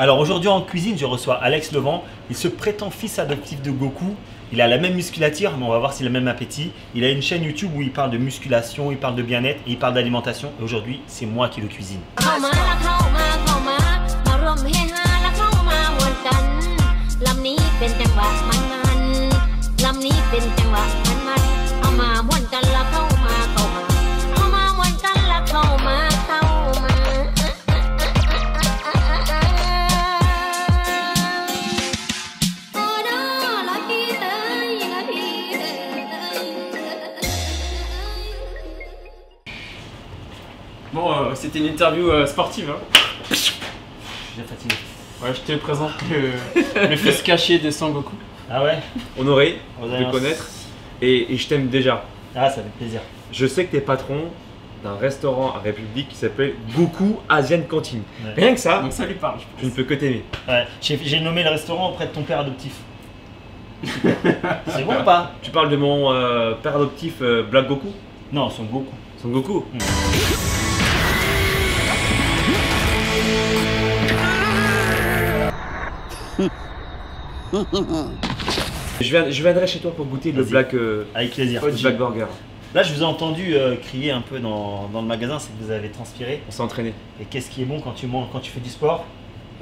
Alors aujourd'hui en cuisine, je reçois Alex Levent. Il se prétend fils adoptif de Goku. Il a la même musculature, mais on va voir s'il a le même appétit. Il a une chaîne YouTube où il parle de musculation, il parle de bien-être et il parle d'alimentation. Et aujourd'hui, c'est moi qui le cuisine. Bon, c'était une interview sportive. Hein. Je suis déjà fatigué. Ouais, je te présente le fils caché de Sangoku. Ah ouais? Honoré de te connaître et je t'aime déjà. Ah, ça fait plaisir. Je sais que tu es patron d'un restaurant à République qui s'appelle Goku Asian Cantine. Ouais. Rien que ça, Donc ça lui parle, je ne peux que t'aimer. Ouais, j'ai nommé le restaurant auprès de ton père adoptif. C'est bon ou pas? Tu parles de mon père adoptif Black Goku? Non, son Goku. Son Goku. Je viendrai chez toi pour goûter le Black, Avec plaisir. le Black Burger. Là, je vous ai entendu crier un peu dans le magasin, c'est que vous avez transpiré. On s'est entraîné. Et qu'est-ce qui est bon quand tu manges, quand tu fais du sport?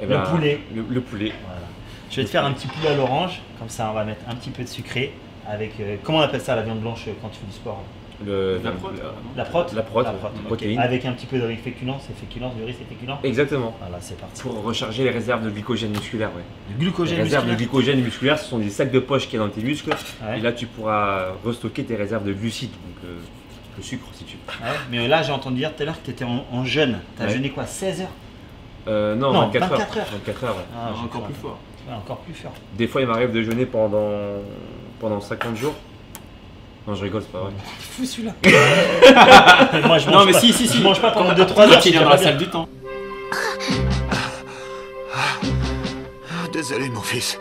Eh Le ben, poulet. Le poulet. Voilà. Je vais te faire un petit poulet à l'orange, comme ça on va mettre un petit peu de sucré avec, comment on appelle ça la viande blanche quand tu fais du sport? La prot. La prot. La prot, ok. protéine. Avec un petit peu de riz féculent, c'est féculent, du riz c'est féculent. Exactement. Voilà, c'est parti. Pour recharger les réserves de glycogène musculaire. Ouais. Du glucogène Les réserves de musculaire. glycogène musculaire, ce sont des sacs de poche qu'il y a dans tes muscles. Ouais. Et là, tu pourras restocker tes réserves de glucides, donc le sucre si tu veux. Ouais, mais là, j'ai entendu dire tout à l'heure que tu étais en jeûne. Tu as Ouais. jeûné quoi? 16 heures? Non, Non, 24 24 heures. 24 heures, ouais. Ah, j'ai Encore cru plus fort. Ouais, encore plus fort. Des fois, il m'arrive de jeûner pendant 50 jours. Non, je rigole, c'est pas vrai. Fou celui-là. Moi, je mange Non mais pas. si, Je mange pas pendant Quand 2-3 heures. il est dans la bien. salle du temps. Désolé mon fils,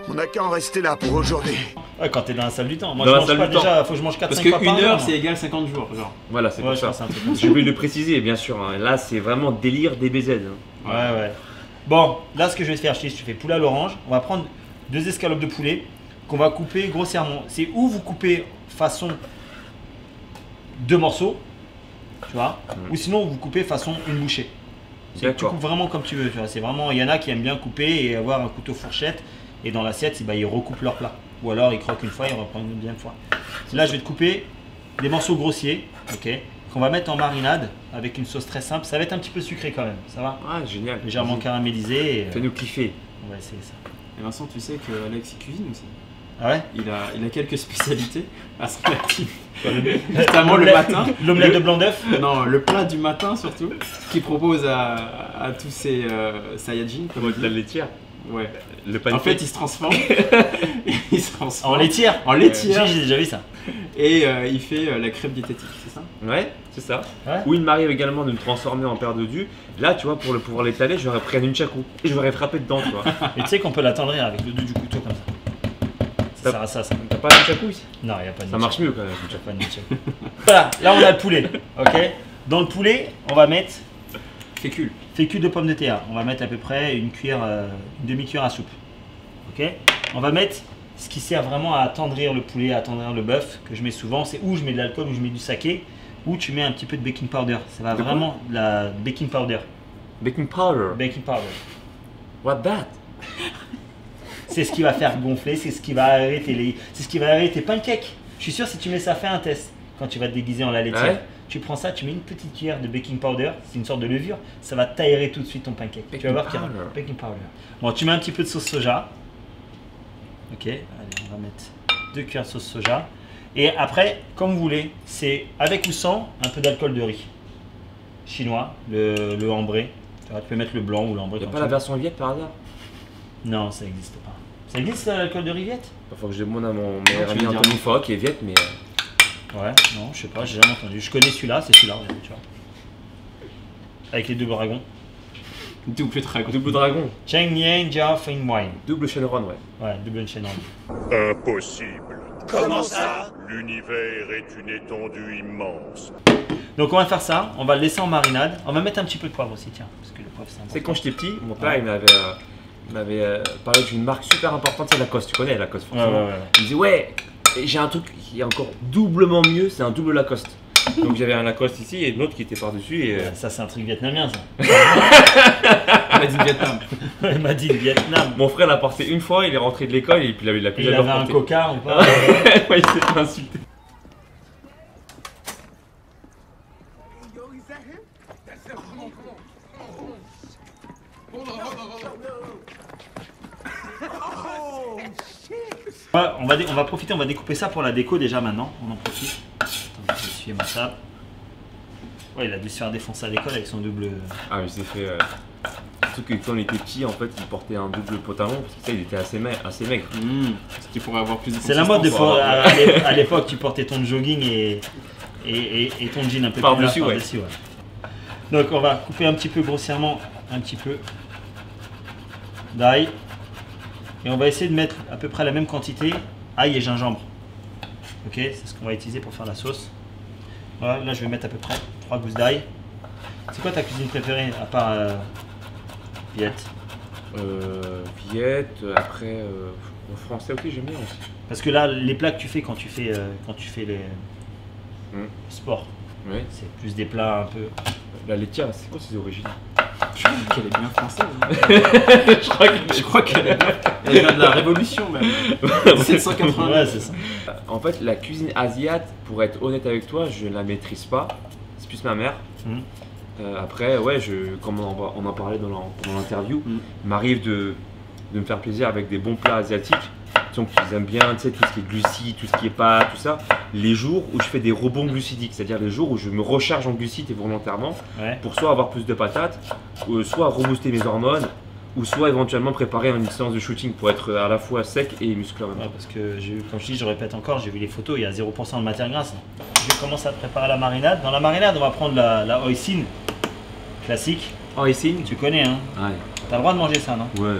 on n'a qu'à en rester là pour aujourd'hui. Ouais, quand t'es dans la salle du temps. Moi, Dans je la mange salle pas du temps. déjà. Faut que je mange 4-5 Parce fois par qu'une heure jour, c'est égal 50 jours, genre. Voilà, c'est moi. Ouais, pour je ça. pense un truc comme ça. J'ai oublié de le préciser, bien sûr. Hein. Là, c'est vraiment délire DBZ. Hein. Ouais, ouais. Bon, là, ce que je vais te faire, je fais poulet à l'orange. On va prendre 2 escalopes de poulet qu'on va couper grossièrement. C'est où vous coupez façon 2 morceaux, tu vois, ou sinon vous coupez façon une bouchée. Tu D'accord. coupes vraiment comme tu veux, tu vois. C'est vraiment, il y en a qui aiment bien couper et avoir un couteau fourchette et dans l'assiette, ils recoupent leur plat. Ou alors ils croquent une fois, ils reprennent une deuxième fois. Là, je vais te couper des morceaux grossiers, ok, qu'on va mettre en marinade avec une sauce très simple. Ça va être un petit peu sucré quand même, ça va? Ah, génial. Légèrement Vas-y. caramélisé. Et, Fais-nous kiffer. on va essayer ça. Et Vincent, tu sais que Alex il cuisine aussi. Ah ouais? Il a quelques spécialités à son actif. Notamment le matin. L'omelette de blanc d'œuf. Non, le plat du matin surtout, qu'il propose à tous ses Saiyajins. Comme on dit. La laitière. Ouais. Le En pancake. fait, il se transforme. Il se transforme En laitière. En laitière. Si, j'ai déjà vu ça. Et il fait la crêpe diététique, c'est ça? Ouais, c'est ça. Ouais. Ou il m'arrive également de me transformer en paire de dus. Là, tu vois, pour pouvoir l'étaler, j'aurais pris un nunchaku. Et j'aurais frappé dedans, tu vois. Et tu sais qu'on peut l'attendrir avec le dos du couteau comme ça. Ça sert à ça, ça. T'as pas un nunchaku ici? Non, il n'y a pas de Ça marche mieux quand même. nunchaku. Pas de nunchaku. Voilà, là on a le poulet. Ok. Dans le poulet, on va mettre Fécule. fécule de pommes de terre. On va mettre à peu près une demi-cuillère à soupe. Ok. On va mettre ce qui sert vraiment à attendrir le poulet, à attendrir le bœuf, que je mets souvent. C'est où je mets de l'alcool, où je mets du saké, ou tu mets un petit peu de baking powder. Ça va De quoi? vraiment de la baking powder. Baking powder. Baking powder. What that? C'est ce qui va faire gonfler, c'est ce qui va arrêter c'est ce qui va arrêter tes pancakes. Je suis sûr si tu mets ça, fais un test. Quand tu vas te déguiser en la laitière, Ouais. tu prends ça, tu mets une petite cuillère de baking powder, c'est une sorte de levure, ça va t'aérer tout de suite ton pancake. Tu vas voir qu'il y a powder. baking powder. Bon, tu mets un petit peu de sauce soja. Ok, allez, on va mettre 2 cuillères de sauce soja. Et après, comme vous voulez, c'est avec ou sans un peu d'alcool de riz chinois, le ambré. Tu vois, tu peux mettre le blanc ou l'ambré. Y'a comme pas tu la veux. version Viette par hasard? Non, ça n'existe pas. Ça existe l'alcool de riviette? Faut que je demande à mon tu meilleur veux ami dire Anthony Fock qui est Viette, mais. Ouais, non, je sais pas, j'ai jamais entendu. Je connais celui-là, c'est celui-là, regarde, tu vois. Avec les deux dragons. Double dragon. Double dragon. Cheng Yang Jia Feng Wine. Double Shenron, ouais. Ouais, double Shenron. Impossible. Comment ça? L'univers est une étendue immense. Donc on va faire ça, on va le laisser en marinade. On va mettre un petit peu de poivre aussi, tiens, parce que le poivre c'est important. C'est quand j'étais petit, mon père il m'avait parlé d'une marque super importante, c'est Lacoste. Tu connais Lacoste forcément. Il me disait ouais, j'ai un truc qui est encore doublement mieux, c'est un double Lacoste. Donc j'avais un Lacoste ici et l'autre qui était par-dessus. Et Ça c'est un truc vietnamien ça. Made in Vietnam. Il m'a dit le Vietnam. mon frère l'a porté une fois, il est rentré de l'école et puis il a plus Il jamais avait un porté. coca ou pas? Ouais, il s'est fait insulter. Ouais, on va profiter, on va découper ça pour la déco déjà maintenant. On en profite. Attends, je vais essuyer ma table. Ouais, il a dû se faire défoncer à l'école avec son double. Ah, mais c'est fait. Surtout que quand on était petit, en fait, il portait un double pantalon parce que ça, il était assez maigre. Ce qui pourrait avoir plus de C'est la mode des consistance. fois. À l'époque, tu portais ton jogging et ton jean un peu Par-dessus, plus là, ouais. par-dessus, ouais. Donc on va couper un petit peu grossièrement, un petit peu d'ail. Et on va essayer de mettre à peu près la même quantité ail et gingembre. Ok, c'est ce qu'on va utiliser pour faire la sauce. Voilà, là je vais mettre à peu près 3 gousses d'ail. C'est quoi ta cuisine préférée à part Viette? Viette, après, en français aussi, j'aime bien aussi. Parce que là, les plats que tu fais quand tu fais les sports, Ouais. c'est plus des plats un peu. La laitière, c'est quoi ses origines? Je trouve qu'elle est bien française. Hein. Je Je crois qu'elle est bien. Elle vient de la Révolution même. 1780. Ouais, c'est ça. En fait, la cuisine asiate, pour être honnête avec toi, je ne la maîtrise pas. C'est plus ma mère. Mhm. Après, ouais, comme on en parlait pendant l'interview, Mhm. il m'arrive de me faire plaisir avec des bons plats asiatiques. Donc, ils aiment bien, tu sais, tout ce qui est glucides, tout ce qui est pâtes, tout ça. Les jours où je fais des rebonds glucidiques, c'est-à-dire les jours où je me recharge en glucides et volontairement, Ouais. pour soit avoir plus de patates, ou soit rebooster mes hormones, ou soit éventuellement préparer une séance de shooting pour être à la fois sec et musclé en même Ouais, temps. parce que comme je dis, je répète encore, j'ai vu les photos, il y a 0% de matière grasse. Je vais commencer à préparer la marinade. Dans la marinade, on va prendre la hoisin classique. Oh, ici? Tu connais, hein? Ouais. T'as le droit de manger ça, non? Ouais.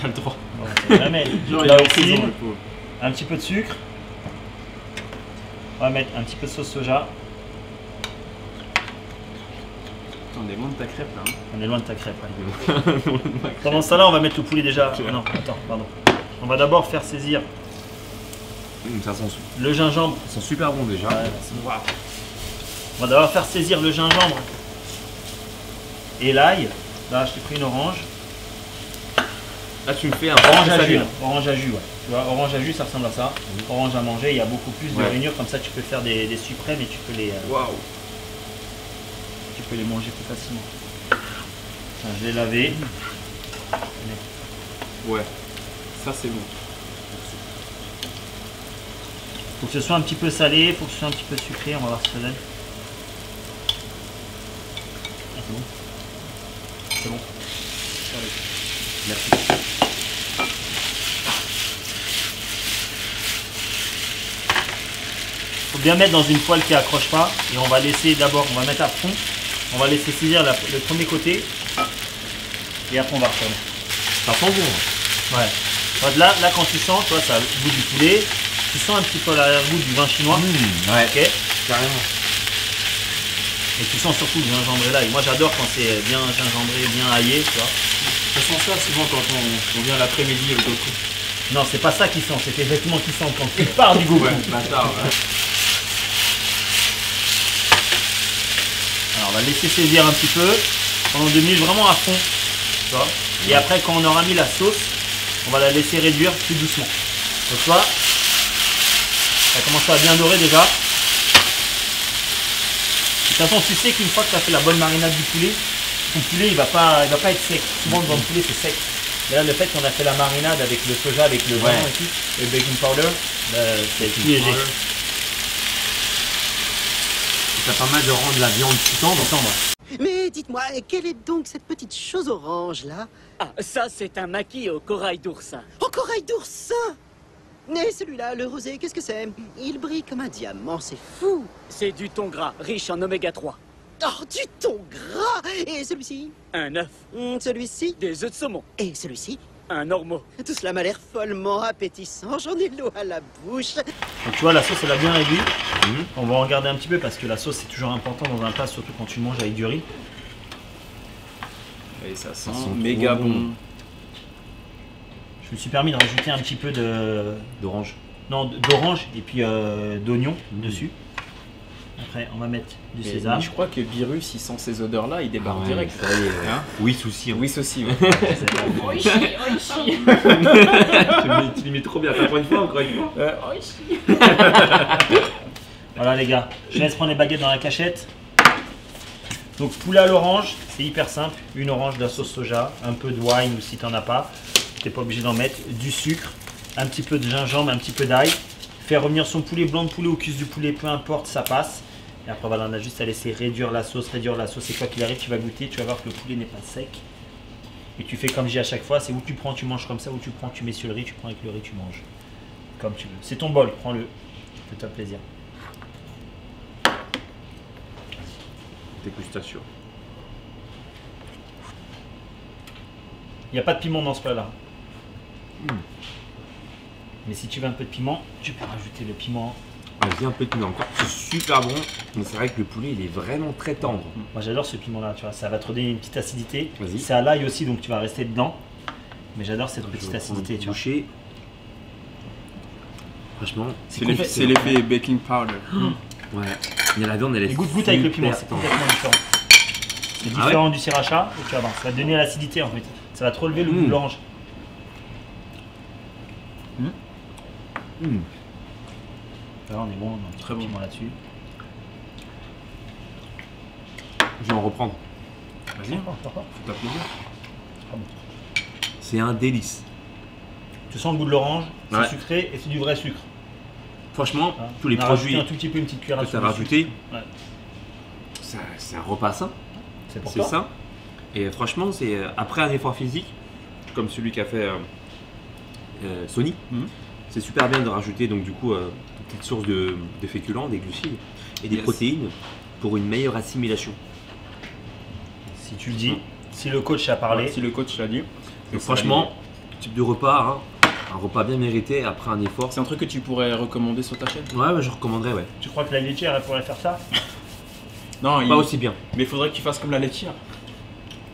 T'as le droit. Bon, c'est jamais. Genre, il La est en prison, hoisin, le pauvre. un petit peu de sucre. On va mettre un petit peu de sauce soja. On est loin de ta crêpe là. Hein. On est loin de ta crêpe. Allez. Pendant ce temps-là, on va mettre le poulet déjà. Ah non, attends, pardon. On va d'abord faire saisir Ça sent, le gingembre. ça sent super bon déjà. Ouais, c'est- waouh. On va d'abord faire saisir le gingembre et l'ail. Là, je t'ai pris une orange. Là, tu me fais un Orange à salé, jus, là. orange à jus, ouais. Tu vois, orange à jus, ça ressemble à ça. Orange à manger, il y a beaucoup plus de Ouais. rainures, comme ça tu peux faire des suprêmes et tu peux les Waouh. manger plus facilement. Tiens, je l'ai lavé. Ouais. Ça c'est bon. Faut que ce soit un petit peu salé, faut que ce soit un petit peu sucré, on va voir ce que ça donne. Ah, c'est bon. C'est bon. Merci. Faut bien mettre dans une poêle qui accroche pas et on va laisser d'abord, on va mettre à fond, on va laisser saisir le premier côté et après on va retourner. Ça sent bon. Ouais. Donc là quand tu sens, toi ça a le goût du poulet, tu sens un petit peu l'arrière-goût du vin chinois. Ouais. Ok. Carrément. Et tu sens surtout le gingembre et l'ail. Moi j'adore quand c'est bien gingembré, bien aillé, tu vois. Je sens ça souvent quand on vient l'après-midi au Goku. Non, c'est pas ça qui sent, c'est tes vêtements qui sentent quand tu pars du Goku. Ouais, bâtard. Ouais. Alors on va laisser saisir un petit peu pendant 2 minutes vraiment à fond. Tu vois. Et après quand on aura mis la sauce, on va la laisser réduire plus doucement. Donc tu vois, ça commence à bien dorer déjà. De toute façon tu sais qu'une fois que tu as fait la bonne marinade du poulet, ton poulet il va pas être sec. Souvent dans le poulet c'est sec. Et là le fait qu'on a fait la marinade avec le soja, avec le vin et tout, et le baking powder, c'est plus léger. Ça permet de rendre la viande plus tendre. Mais dites-moi, quelle est donc cette petite chose orange là? Ah, ça c'est un maquis au corail d'oursin. Oh, corail d'oursin! Mais celui-là, le rosé, qu'est-ce que c'est? Il brille comme un diamant, c'est fou! C'est du thon gras, riche en oméga 3. Oh, du thon gras! Et celui-ci? Un œuf, Celui-ci? des œufs de saumon, Et celui-ci? un ormeau. Tout cela m'a l'air follement appétissant, j'en ai l'eau à la bouche. Donc tu vois la sauce elle a bien réduit. On va en regarder un petit peu parce que la sauce c'est toujours important dans un plat, surtout quand tu manges avec du riz. Et ça sent sent méga trop bon. bon. Je me suis permis de rajouter un petit peu D'orange. d'orange et puis d'oignon dessus. Après, on va mettre du Mais sésame. je crois que Virus, il sent ces odeurs-là, il débarque Ouais, direct. ça y est, Hein oui, souci. Oui, aussi. Ouais. Tu l'imites trop bien. T'as pour une fois, encore une fois. Voilà les gars, je laisse prendre les baguettes dans la cachette. Donc poulet à l'orange, c'est hyper simple. Une orange, de la sauce soja, un peu de wine ou si t'en as pas, t'es pas obligé d'en mettre. Du sucre, un petit peu de gingembre, un petit peu d'ail. Faire revenir son poulet, blanc de poulet ou cuisse du poulet, peu importe, ça passe. Et après voilà, on a juste à laisser réduire la sauce. Et quoi qu'il arrive, tu vas goûter, tu vas voir que le poulet n'est pas sec. Et tu fais comme j'ai à chaque fois, c'est où tu prends, tu manges comme ça, ou tu prends, tu mets sur le riz, tu prends avec le riz, tu manges. Comme tu veux. C'est ton bol, prends-le. Fais-toi plaisir. Dégustation. Il n'y a pas de piment dans ce plat-là. Mais si tu veux un peu de piment, tu peux rajouter le piment. Vas-y, un peu de piment encore. C'est super bon. Mais c'est vrai que le poulet, il est vraiment très tendre. Moi j'adore ce piment-là, tu vois, ça va te donner une petite acidité. Vas-y. C'est à l'ail aussi, donc tu vas rester dedans. Mais j'adore cette petite Je vais acidité, tu vois. boucher. Franchement, C'est l'effet baking powder. ouais. Il y a la viande, elle est Et goûte avec le piment, super c'est tendre. complètement différent. C'est Ah différent du sriracha, et tu vas voir, ça va te donner l'acidité en fait. Ça va te relever le goût de l'orange. Là, on est bon, on a un Très petit bon. piment là-dessus. Je vais en reprendre. Vas-y, fais-toi plaisir. C'est un délice. Tu sens le goût de l'orange, c'est Ouais. sucré et c'est du vrai sucre. Franchement, Hein. tous les On a rajouté produits un tout petit peu, une petite cuillère à que tu as soupe de rajoutés, sucre. Ouais. c'est un repas sain. C'est pour C'est toi. ça. Et franchement, c'est après un effort physique, comme celui qu'a fait Sony, c'est super bien de rajouter donc du coup une petite source de féculents, des glucides et des Yes. protéines pour une meilleure assimilation. Si tu le dis, si le coach a parlé, Si le coach l'a dit. Donc franchement, type de repas, hein, un repas bien mérité après un effort. C'est un truc que tu pourrais recommander sur ta chaîne? Ouais, je recommanderais, ouais. tu crois que la laitière elle pourrait faire ça? Non, Pas aussi bien. mais il faudrait que tu fasses comme la laitière.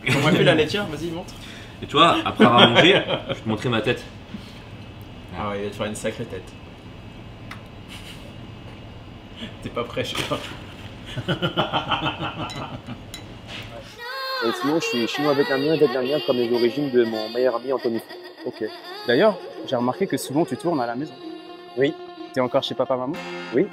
Comment elle fait la laitière? Vas-y, montre. Et tu vois, après avoir mangé, je vais te montrer ma tête. Ah ouais, il va te faire une sacrée tête. T'es pas prêt, je crois. Sinon, je suis chinois vietnamien comme les origines de mon meilleur ami Anthony. Ok. D'ailleurs, j'ai remarqué que souvent tu tournes à la maison. Oui. T'es encore chez papa, maman? Oui.